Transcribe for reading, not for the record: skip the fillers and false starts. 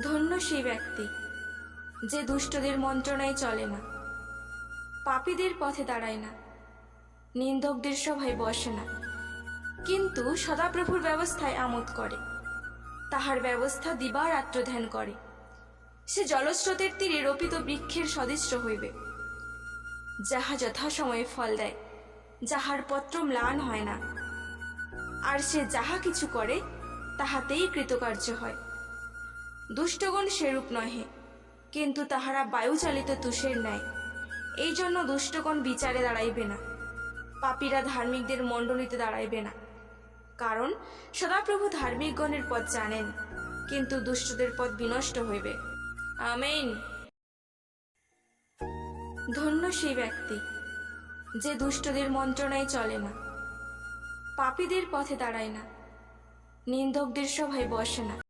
ধন্য সেই ব্যক্তি যে দুষ্টদের মন্ত্রণায় চলে না, পাপীদের পথে দাঁড়ায় না, নিন্দকদের সভায় বসে না, কিন্তু সদাপ্রভুর ব্যবস্থায় আমোদ করে, তাহার ব্যবস্থা দিবারাত্র ধ্যান করে। সে জলস্রোতের তীরে রোপিত বৃক্ষের সদৃশ্য হইবে, যাহা যথাসময়ে ফল দেয়, যাহার পত্র ম্লান হয় না, আর সে যাহা কিছু করে তাহাতেই কৃতকার্য হয়। দুষ্টগণ সেরূপ নহে, কিন্তু তাহারা বায়ুচালিত তুষের ন্যায়। এই জন্য দুষ্টগণ বিচারে দাঁড়াইবে না, পাপীরা ধার্মিকদের মণ্ডলীতে দাঁড়াইবে না। কারণ সদাপ্রভু ধার্মিকগণের পথ জানেন, কিন্তু দুষ্টদের পথ বিনষ্ট হইবে। আমেন। ধন্য সেই ব্যক্তি যে দুষ্টদের মন্ত্রণায় চলে না, পাপীদের পথে দাঁড়ায় না, নিন্দকদের সভায় বসে না।